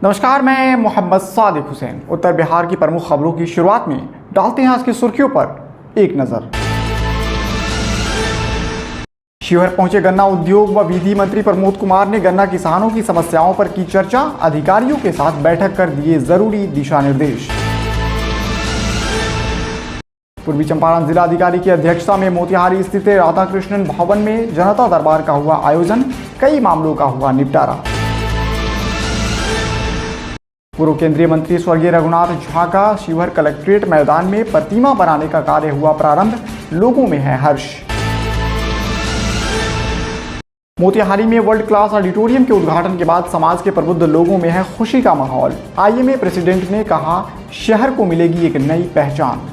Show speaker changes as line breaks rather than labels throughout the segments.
नमस्कार, मैं मोहम्मद सादिक हुसैन। उत्तर बिहार की प्रमुख खबरों की शुरुआत में डालते हैं आज की सुर्खियों पर एक नजर। शिवहर पहुंचे गन्ना उद्योग व विधि मंत्री प्रमोद कुमार ने गन्ना किसानों की समस्याओं पर की चर्चा, अधिकारियों के साथ बैठक कर दिए जरूरी दिशा निर्देश। पूर्वी चंपारण जिलाधिकारी की अध्यक्षता में मोतिहारी स्थित राधाकृष्णन भवन में जनता दरबार का हुआ आयोजन, कई मामलों का हुआ निपटारा। पूर्व केंद्रीय मंत्री स्वर्गीय रघुनाथ झा का शिवहर कलेक्ट्रेट मैदान में प्रतिमा बनाने का कार्य हुआ प्रारंभ, लोगों में है हर्ष। मोतिहारी में वर्ल्ड क्लास ऑडिटोरियम के उद्घाटन के बाद समाज के प्रबुद्ध लोगों में है खुशी का माहौल। आईएमए प्रेसिडेंट ने कहा, शहर को मिलेगी एक नई पहचान।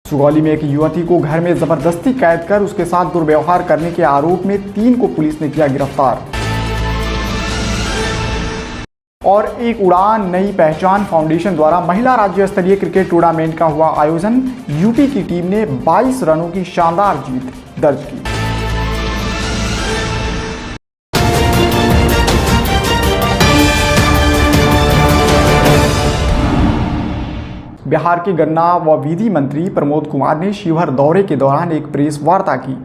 सुगौली में एक युवती को घर में जबरदस्ती कैद कर उसके साथ दुर्व्यवहार करने के आरोप में 3 को पुलिस ने किया गिरफ्तार। और एक उड़ान नई पहचान फाउंडेशन द्वारा महिला राज्य स्तरीय क्रिकेट टूर्नामेंट का हुआ आयोजन, यूपी की टीम ने 22 रनों की शानदार जीत दर्ज की। बिहार के गन्ना व विधि मंत्री प्रमोद कुमार ने शिवहर दौरे के दौरान एक प्रेस वार्ता की।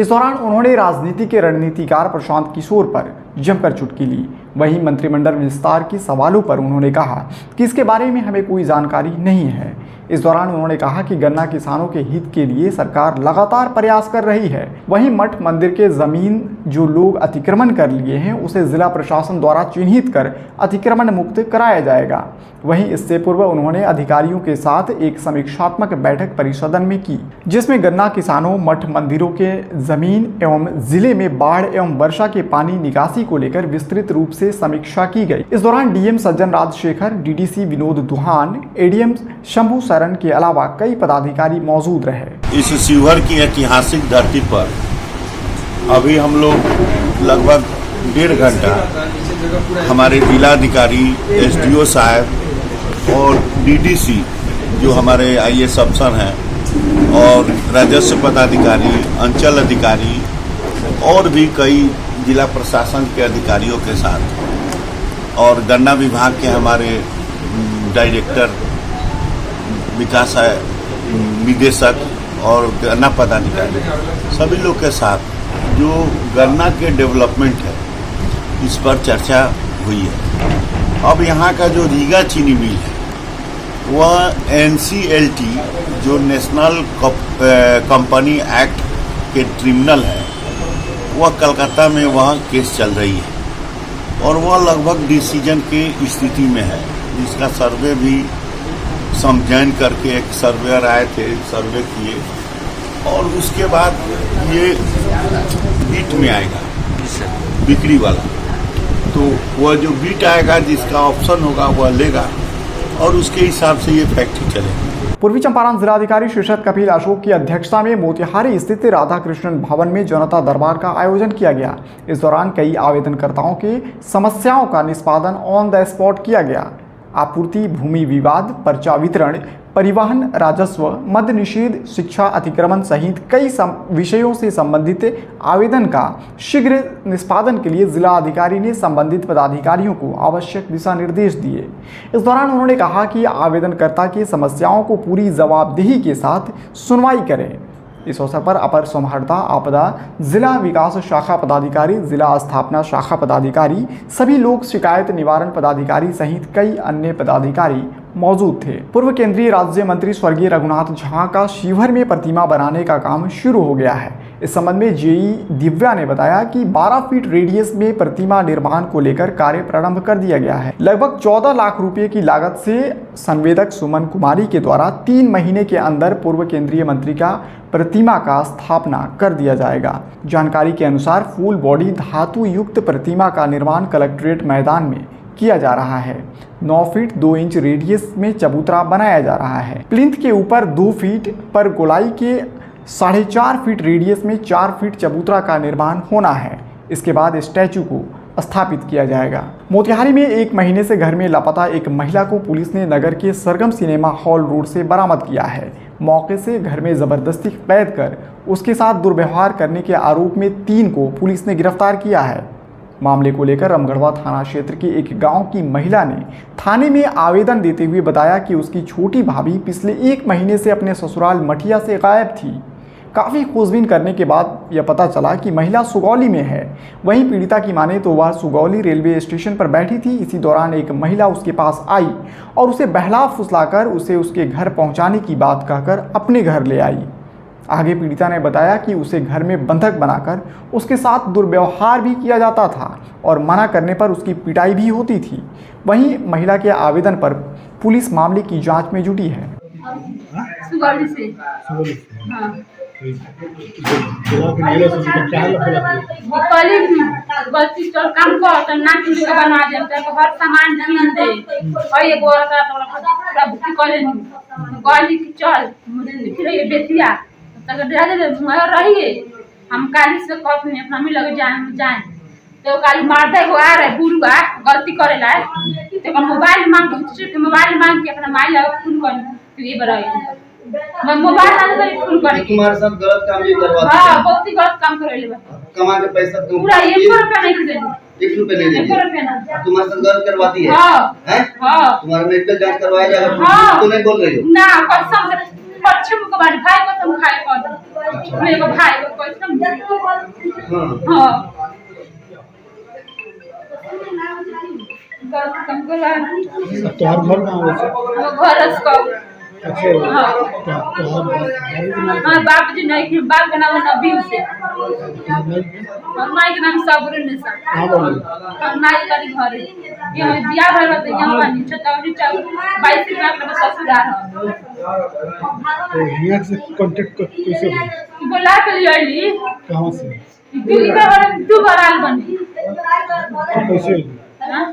इस दौरान उन्होंने राजनीति के रणनीतिकार प्रशांत किशोर पर जमकर चुटकी ली। वहीं मंत्रिमंडल विस्तार के सवालों पर उन्होंने कहा कि इसके बारे में हमें कोई जानकारी नहीं है। इस दौरान उन्होंने कहा कि गन्ना किसानों के हित के लिए सरकार लगातार प्रयास कर रही है। वहीं मठ मंदिर के जमीन जो लोग अतिक्रमण कर लिए हैं उसे जिला प्रशासन द्वारा चिन्हित कर अतिक्रमण मुक्त कराया जाएगा। वहीं इससे पूर्व उन्होंने अधिकारियों के साथ एक समीक्षात्मक बैठक परिसदन में की, जिसमें गन्ना किसानों, मठ मंदिरों के जमीन एवं जिले में बाढ़ एवं वर्षा के पानी निकासी को लेकर विस्तृत रूप से समीक्षा की गई। इस दौरान डीएम सज्जन राजशेखर, डीडीसी विनोद दुहान, एडीएम शंभू सरन के अलावा कई पदाधिकारी मौजूद रहे।
इस शिवहर की ऐतिहासिक धरती पर अभी हम लोग लगभग 1.5 घंटा हमारे जिलाधिकारी, एसडीओ साहब और डीडीसी जो हमारे आईएएस अफसर हैं और राजस्व पदाधिकारी, अंचल अधिकारी और भी कई जिला प्रशासन के अधिकारियों के साथ और गन्ना विभाग के हमारे डायरेक्टर, विकास निदेशक और गन्ना पदाधिकारी, सभी लोग के साथ जो गन्ना के डेवलपमेंट है इस पर चर्चा हुई है। अब यहाँ का जो रीगा चीनी मिल है वह एनसीएलटी जो नेशनल कंपनी एक्ट के ट्रिब्यूनल है, वह कलकत्ता में वह केस चल रही है और वह लगभग डिसीजन के स्थिति में है, जिसका सर्वे भी समझाइन करके एक सर्वेयर आए थे, सर्वे किए और उसके बाद ये बीट में आएगा बिक्री वाला, तो वह जो बीट आएगा जिसका ऑप्शन होगा वह लेगा और उसके हिसाब से ये फैक्ट्री चलेगी।
पूर्वी चंपारण जिलाधिकारी शीर्षद कपिल अशोक की अध्यक्षता में मोतिहारी स्थित राधाकृष्णन भवन में जनता दरबार का आयोजन किया गया। इस दौरान कई आवेदनकर्ताओं के समस्याओं का निष्पादन ऑन द स्पॉट किया गया। आपूर्ति, भूमि विवाद, पर्चा वितरण, परिवहन, राजस्व, मद्य निषेध, शिक्षा, अतिक्रमण सहित कई विषयों से संबंधित आवेदन का शीघ्र निष्पादन के लिए जिला अधिकारी ने संबंधित पदाधिकारियों को आवश्यक दिशा निर्देश दिए। इस दौरान उन्होंने कहा कि आवेदनकर्ता की समस्याओं को पूरी जवाबदेही के साथ सुनवाई करें। इस अवसर पर अपर समाहर्ता आपदा, जिला विकास शाखा पदाधिकारी, जिला स्थापना शाखा पदाधिकारी, सभी लोक शिकायत निवारण पदाधिकारी सहित कई अन्य पदाधिकारी मौजूद थे। पूर्व केंद्रीय राज्य मंत्री स्वर्गीय रघुनाथ झा का शिवहर में प्रतिमा बनाने का काम शुरू हो गया है। इस संबंध में जेई दिव्या ने बताया कि 12 फीट रेडियस में प्रतिमा निर्माण को लेकर कार्य प्रारंभ कर दिया गया है। लगभग 14 लाख रुपए की लागत से संवेदक सुमन कुमारी के द्वारा 3 महीने के अंदर पूर्व केंद्रीय मंत्री का प्रतिमा का स्थापना कर दिया जाएगा। जानकारी के अनुसार फुल बॉडी धातु युक्त प्रतिमा का निर्माण कलेक्ट्रेट मैदान में किया जा रहा है। 9 फीट 2 इंच रेडियस में चबूतरा बनाया जा रहा है। प्लिंथ के ऊपर 2 फीट पर गोलाई के 4.5 फीट रेडियस में 4 फीट चबूतरा का निर्माण होना है। इसके बाद स्टैचू को स्थापित किया जाएगा। मोतिहारी में 1 महीने से घर में लापता एक महिला को पुलिस ने नगर के सरगम सिनेमा हॉल रोड से बरामद किया है। मौके से घर में जबरदस्ती कैद कर उसके साथ दुर्व्यवहार करने के आरोप में 3 को पुलिस ने गिरफ्तार किया है। मामले को लेकर रामगढ़वा थाना क्षेत्र के एक गांव की महिला ने थाने में आवेदन देते हुए बताया कि उसकी छोटी भाभी पिछले 1 महीने से अपने ससुराल मठिया से गायब थी। काफ़ी खोजबीन करने के बाद यह पता चला कि महिला सुगौली में है। वहीं पीड़िता की माने तो वह सुगौली रेलवे स्टेशन पर बैठी थी। इसी दौरान एक महिला उसके पास आई और उसे बहला फुसलाकर उसे उसके घर पहुंचाने की बात कहकर अपने घर ले आई। आगे पीड़िता ने बताया कि उसे घर में बंधक बनाकर उसके साथ दुर्व्यवहार भी किया जाता था और मना करने पर उसकी पिटाई भी होती थी। वहीं महिला के आवेदन पर पुलिस मामले की जांच में जुटी है।
सुगौली से हाँ कहली गलती चल काम कर त ना किन के बना दे त हर सामान कीन दे और एगो का पूरा बुक करे कहली कि चल मुझे फिर ये बेतिया तक दे दे मैं रहिए हम काली से कप में अपना में लगे जाए तो काली मारता है आ रहा है बुढ़वा गलती करेला है तो मोबाइल मांग के मोबाइल मांग के अपना माई लगा फोन कर ये बराई मैं मोबाइल आने का फोन करे
तुम्हारे साथ गलत काम ये करवाती
हां बहुत ही गलत काम करेले बा
कमा के पैसा तुम
पूरा 1 रुपया नहीं देनी
1 रुपया नहीं
1 रुपया ना
तुम्हारे साथ गलत करवाती है
हां
हैं
हां
तुम्हारा मेडिकल जांच करवाया जाएगा
हाँ।
तो नहीं बोल रही हो
ना कसम से पश्चिम को बारी भाई को तुम खाए कर मेरे को भाई को कसम
हां
हां गलत काम करा
तोहर घर कहाँ है?
घर उसको
अच्छा
हाँ बाप जी नहीं कि बाप का नाम नबी से और माई के नाम सबरुन ने सर
कहाँ बोली?
और माई का घर है ये बियाह भर होते यहाँ का नीचे तौरी चाउ 22 लाख का ससुराल है
तो यहाँ से कांटेक्ट कैसे हुआ?
बोला के लिए आईली
कहाँ से?
दिल्ली का बारे दो बार आल बनी
तो कैसे हुई?
हां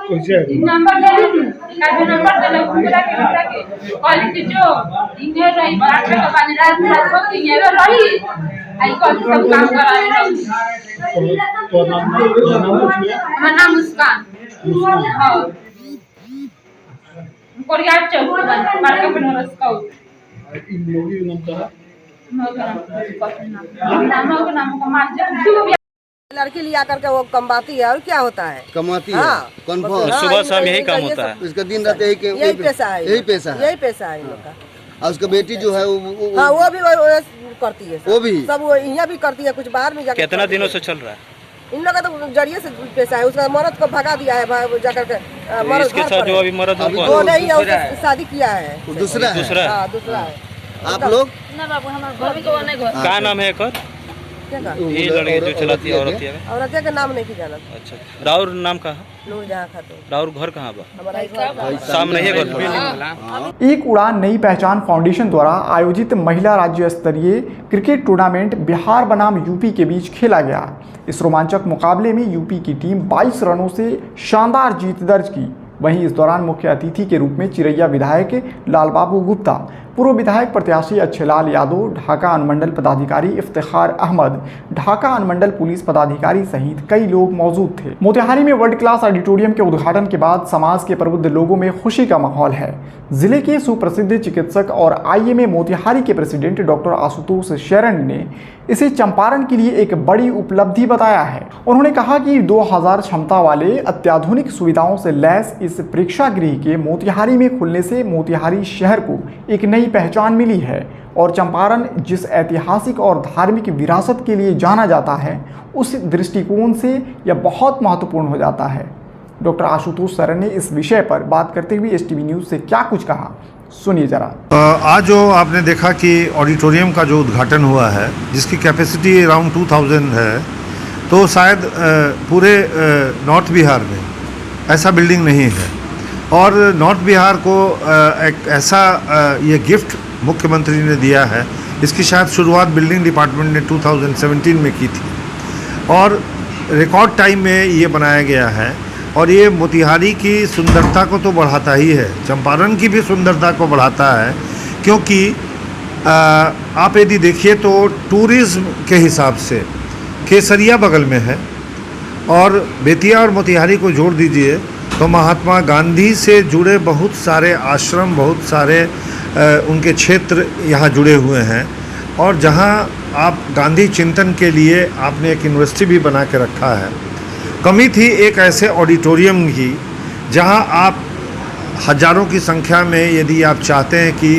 कैसे आई?
नंबर दे दी का नंबर दे लो पूरा के कॉलेज के जो इने रही बात का बानी रात को इने रही आई कॉलेज सब काम करा रही
तो नाम कुछ है?
हमारा नाम मुस्कान हां कोरिया चौक मार्केट में रस्ता
इन लोगों का नाम क्या है?
नाम का मान
लड़की लिया करके वो कमाती है और क्या होता है
कमाती
हाँ।
है कन्फर्म
हाँ,
सुबह शाम
यही
यही काम
ये
होता
सब-
है।
इसका दिन रात
यही पैसा है
यही पैसा है
यही पैसा है इन लोग का।
और उसका बेटी जो है
हाँ वो भी वो करती है सब।
वो भी?
सब वो यहाँ भी करती है कुछ बाहर में जाकर
कितना
करती
दिनों
है।
से चल रहा है?
इन लोग का तो जरिए से पैसा है। उसका मर्द को भगा दिया है जाकर के मर्द
इसके
घर
साथ
पर
जो
है।
अभी मर्द
अभी
उनको
वो नहीं है उसने शादी किया है
वो दूसरा है
दूसरा है।
हाँ दूसरा है।
आप लोग
ना बाबू हमारे घर भी तो नहीं घर
क्या नाम है एक और?
क्या कहा?
ये लड़की जो चलाती है औरत है।
औरत के नाम नहीं जाना
अच्छा राउर नाम कहाँ?
नूरजहां खातून
राउर घर कहाँ बा?
हमारा ही घर है।
सामने ही है घर।
एक उड़ान नई पहचान फाउंडेशन द्वारा आयोजित महिला राज्य स्तरीय क्रिकेट टूर्नामेंट बिहार बनाम यूपी के बीच खेला गया। इस रोमांचक मुकाबले में यूपी की टीम 22 रनों से शानदार जीत दर्ज की। वहीं इस दौरान मुख्य अतिथि के रूप में चिरैया विधायक लालबाबू गुप्ता, पूर्व विधायक प्रत्याशी अच्छेलाल यादव, ढाका अनुमंडल पदाधिकारी इफ्तिखार अहमद, ढाका अनुमंडल पुलिस पदाधिकारी सहित कई लोग मौजूद थे। मोतिहारी में वर्ल्ड क्लास ऑडिटोरियम के उद्घाटन के बाद समाज के प्रबुद्ध लोगों में खुशी का माहौल है। जिले के सुप्रसिद्ध चिकित्सक और आईएमए मोतिहारी के प्रेसिडेंट डॉक्टर आशुतोष शरण ने इसे चंपारण के लिए एक बड़ी उपलब्धि बताया है। उन्होंने कहा कि 2000 क्षमता वाले अत्याधुनिक सुविधाओं से लैस इस प्रेक्षागृह के मोतिहारी में खुलने से मोतिहारी शहर को एक नई पहचान मिली है और चंपारण जिस ऐतिहासिक और धार्मिक विरासत के लिए जाना जाता है उस दृष्टिकोण से यह बहुत महत्वपूर्ण हो जाता है। डॉक्टर आशुतोष शरण ने इस विषय पर बात करते हुए एसटीवी न्यूज़ से क्या कुछ कहा, सुनिए जरा।
आज जो आपने देखा कि ऑडिटोरियम का जो उद्घाटन हुआ है जिसकी कैपेसिटी अराउंड 2000 है, तो शायद पूरे नॉर्थ बिहार में ऐसा बिल्डिंग नहीं है और नॉर्थ बिहार को एक ऐसा ये गिफ्ट मुख्यमंत्री ने दिया है। इसकी शायद शुरुआत बिल्डिंग डिपार्टमेंट ने 2017 में की थी और रिकॉर्ड टाइम में ये बनाया गया है और ये मोतिहारी की सुंदरता को तो बढ़ाता ही है, चंपारण की भी सुंदरता को बढ़ाता है, क्योंकि आप यदि देखिए तो टूरिज़्म के हिसाब से केसरिया बगल में है और बेतिया और मोतिहारी को जोड़ दीजिए तो महात्मा गांधी से जुड़े बहुत सारे आश्रम, बहुत सारे उनके क्षेत्र यहाँ जुड़े हुए हैं और जहाँ आप गांधी चिंतन के लिए आपने एक यूनिवर्सिटी भी बना के रखा है। कमी थी एक ऐसे ऑडिटोरियम की जहां आप हजारों की संख्या में, यदि आप चाहते हैं कि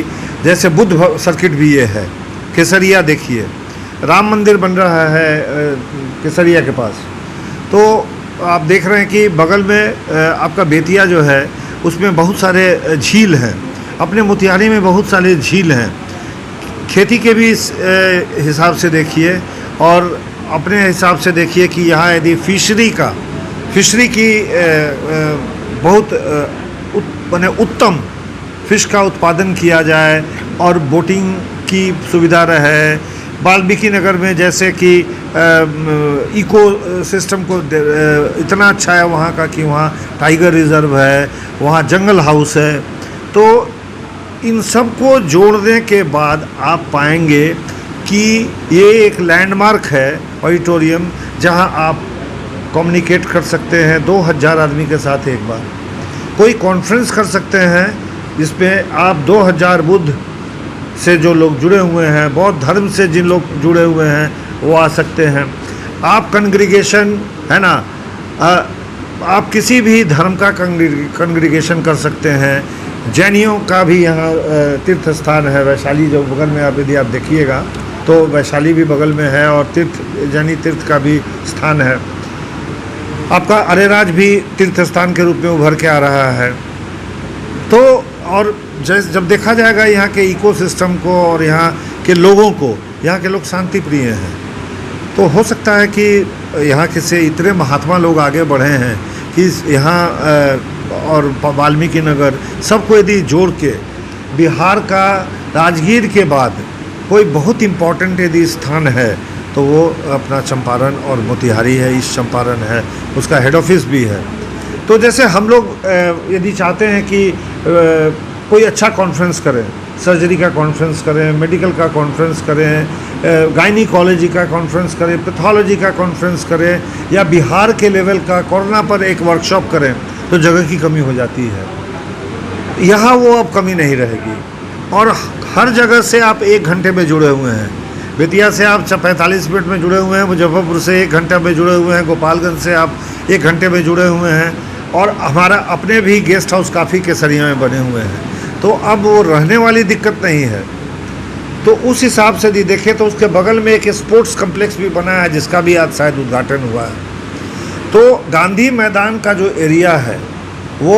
जैसे बुद्ध सर्किट भी ये है, केसरिया देखिए, राम मंदिर बन रहा है केसरिया के पास, तो आप देख रहे हैं कि बगल में आपका बेतिया जो है उसमें बहुत सारे झील हैं, अपने मोतिहारी में बहुत सारे झील हैं, खेती के भी हिसाब से देखिए और अपने हिसाब से देखिए कि यहाँ यदि फिशरी की बहुत उत्तम फिश का उत्पादन किया जाए और बोटिंग की सुविधा रहे, वाल्मीकि नगर में जैसे कि इको सिस्टम को इतना अच्छा है वहाँ का कि वहाँ टाइगर रिजर्व है, वहाँ जंगल हाउस है, तो इन सब को जोड़ने के बाद आप पाएंगे कि ये एक लैंडमार्क है ऑडिटोरियम, जहाँ आप कम्युनिकेट कर सकते हैं 2000 आदमी के साथ एक बार, कोई कॉन्फ्रेंस कर सकते हैं जिसमें आप 2000 बुद्ध से जो लोग जुड़े हुए हैं, बौद्ध धर्म से जिन लोग जुड़े हुए हैं वो आ सकते हैं, आप कंग्रीगेशन है ना, आप किसी भी धर्म का कंग्रीगेशन कर सकते हैं। जैनियों का भी यहाँ तीर्थ स्थान है, वैशाली जो बगल में आप यदि आप देखिएगा तो वैशाली भी बगल में है और जैनी तीर्थ का भी स्थान है। आपका अरेराज भी तीर्थ स्थान के रूप में उभर के आ रहा है। तो और जब देखा जाएगा यहाँ के इकोसिस्टम को और यहाँ के लोगों को, यहाँ के लोग शांति प्रिय हैं, तो हो सकता है कि यहाँ के से इतने महात्मा लोग आगे बढ़े हैं कि यहाँ और वाल्मीकि नगर सबको यदि जोड़ के बिहार का राजगीर के बाद कोई बहुत इम्पोर्टेंट यदि स्थान है तो वो अपना चंपारण और मोतिहारी है, ईस्ट चंपारण है, उसका हेड ऑफिस भी है। तो जैसे हम लोग यदि चाहते हैं कि कोई अच्छा कॉन्फ्रेंस करें, सर्जरी का कॉन्फ्रेंस करें, मेडिकल का कॉन्फ्रेंस करें, गायनिकोलॉजी का कॉन्फ्रेंस करें, पैथोलॉजी का कॉन्फ्रेंस करें, या बिहार के लेवल का कोरोना पर एक वर्कशॉप करें, तो जगह की कमी हो जाती है। यहाँ वो अब कमी नहीं रहेगी और हर जगह से आप 1 घंटे में जुड़े हुए हैं। बेतिया से आप 45 मिनट में जुड़े हुए हैं, मुजफ्फरपुर से 1 घंटे में जुड़े हुए हैं, गोपालगंज से आप 1 घंटे में जुड़े हुए हैं, और हमारा अपने भी गेस्ट हाउस काफ़ी केसरिया में बने हुए हैं। तो अब वो रहने वाली दिक्कत नहीं है। तो उस हिसाब से यदि देखें तो उसके बगल में एक स्पोर्ट्स कम्प्लेक्स भी बना है जिसका भी आज शायद उद्घाटन हुआ है। तो गांधी मैदान का जो एरिया है वो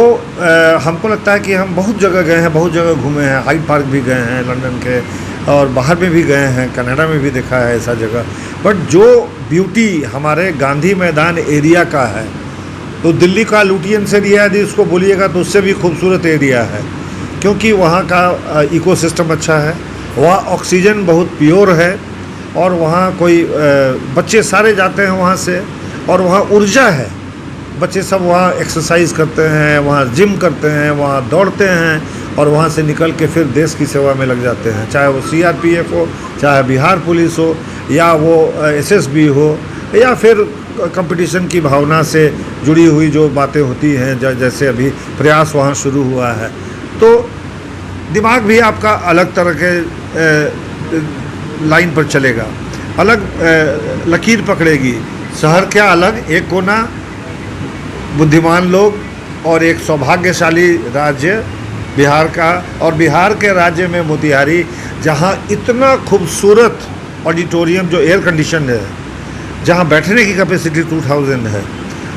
हमको लगता है कि हम बहुत जगह गए हैं, बहुत जगह घूमे हैं, हाइड पार्क भी गए हैं लंदन के, और बाहर में भी गए हैं, कनाडा में भी देखा है ऐसा जगह। बट जो ब्यूटी हमारे गांधी मैदान एरिया का है, तो दिल्ली का लुटियंस एरिया यदि उसको बोलिएगा तो उससे भी खूबसूरत एरिया है, क्योंकि वहाँ का इकोसिस्टम अच्छा है, वहाँ ऑक्सीजन बहुत प्योर है, और वहाँ कोई बच्चे सारे जाते हैं वहाँ से, और वहाँ ऊर्जा है, बच्चे सब वहाँ एक्सरसाइज करते हैं, वहाँ जिम करते हैं, वहाँ दौड़ते हैं, और वहाँ से निकल के फिर देश की सेवा में लग जाते हैं, चाहे वो CRPF हो, चाहे बिहार पुलिस हो, या वो SSB हो, या फिर कंपटीशन की भावना से जुड़ी हुई जो बातें होती हैं, जैसे अभी प्रयास वहाँ शुरू हुआ है। तो दिमाग भी आपका अलग तरह के लाइन पर चलेगा, अलग लकीर पकड़ेगी। शहर क्या अलग, एक कोना बुद्धिमान लोग और एक सौभाग्यशाली राज्य बिहार का, और बिहार के राज्य में मोतिहारी, जहाँ इतना खूबसूरत ऑडिटोरियम जो एयर कंडीशन है, जहाँ बैठने की कैपेसिटी 2000 है,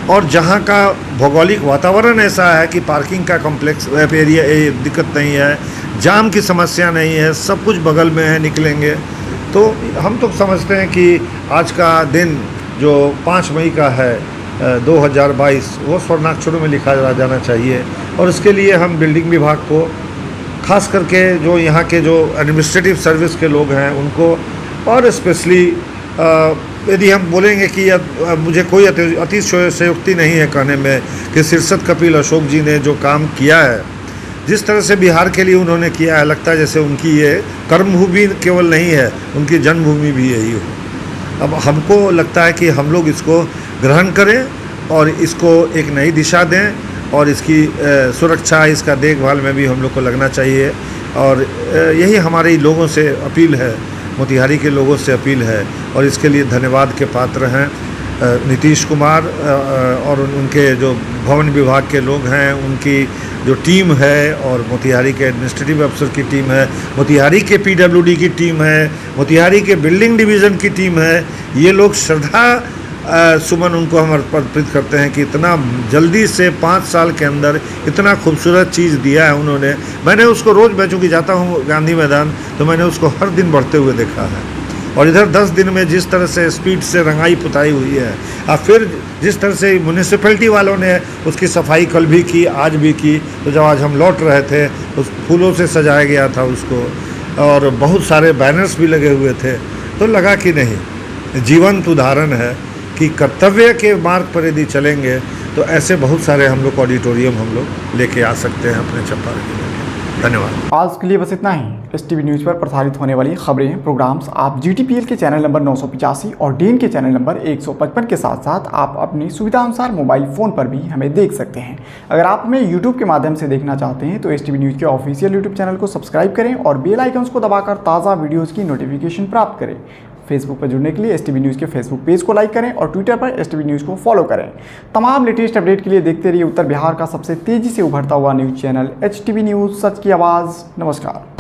और जहाँ का भौगोलिक वातावरण ऐसा है कि पार्किंग का कॉम्प्लेक्स एरिया दिक्कत नहीं है, जाम की समस्या नहीं है, सब कुछ बगल में है, निकलेंगे। तो हम तो समझते हैं कि आज का दिन जो 5 मई का है 2022, वो स्वर्णाक्षरों में लिखा जाना चाहिए, और इसके लिए हम बिल्डिंग विभाग को, खास करके जो यहाँ के जो एडमिनिस्ट्रेटिव सर्विस के लोग हैं उनको, और स्पेशली यदि हम बोलेंगे कि मुझे कोई अतिशयोक्ति नहीं है कहने में कि शीर्षद कपिल अशोक जी ने जो काम किया है, जिस तरह से बिहार के लिए उन्होंने किया है, लगता है जैसे उनकी ये कर्मभूमि केवल नहीं है, उनकी जन्मभूमि भी यही हो। अब हमको लगता है कि हम लोग इसको ग्रहण करें और इसको एक नई दिशा दें, और इसकी सुरक्षा, इसका देखभाल में भी हम लोग को लगना चाहिए। और यही हमारे लोगों से अपील है, मोतिहारी के लोगों से अपील है, और इसके लिए धन्यवाद के पात्र हैं। नीतीश कुमार और उनके जो भवन विभाग के लोग हैं, उनकी जो टीम है, और मोतिहारी के एडमिनिस्ट्रेटिव अफसर की टीम है, मोतिहारी के पीडब्ल्यूडी की टीम है, मोतिहारी के बिल्डिंग डिवीज़न की टीम है, ये लोग श्रद्धा सुमन उनको हम अर्पित करते हैं कि इतना जल्दी से 5 साल के अंदर इतना खूबसूरत चीज़ दिया है उन्होंने। मैंने उसको रोज़, मैं चूँकि जाता हूँ गांधी मैदान, तो मैंने उसको हर दिन बढ़ते हुए देखा है। और इधर 10 दिन में जिस तरह से स्पीड से रंगाई पुताई हुई है, और फिर जिस तरह से म्यूनिसिपैलिटी वालों ने उसकी सफाई कल भी की, आज भी की, तो जब आज हम लौट रहे थे उस फूलों से सजाया गया था उसको, और बहुत सारे बैनर्स भी लगे हुए थे, तो लगा कि नहीं, जीवंत उदाहरण है कि कर्तव्य के मार्ग पर यदि चलेंगे तो ऐसे बहुत सारे हम लोग ऑडिटोरियम हम लोग लेके आ सकते हैं अपने चंपारण जिले में। धन्यवाद।
आज के लिए बस इतना ही। STV न्यूज़ पर प्रसारित होने वाली खबरें, प्रोग्राम्स आप GTPL के चैनल नंबर 985 और DN के चैनल नंबर 155 के साथ साथ आप अपनी सुविधा अनुसार मोबाइल फ़ोन पर भी हमें देख सकते हैं। अगर आप हमें YouTube के माध्यम से देखना चाहते हैं तो STV न्यूज़ के ऑफिशियल YouTube चैनल को सब्सक्राइब करें और बेल आइकन्स को दबाकर ताज़ा वीडियोज़ की नोटिफिकेशन प्राप्त करें। फेसबुक पर जुड़ने के लिए STV न्यूज़ के फेसबुक पेज को लाइक करें और ट्विटर पर STV न्यूज़ को फॉलो करें। तमाम लेटेस्ट अपडेट के लिए देखते रहिए उत्तर बिहार का सबसे तेज़ी से उभरता हुआ न्यूज़ चैनल HTV न्यूज़, सच की आवाज़। नमस्कार।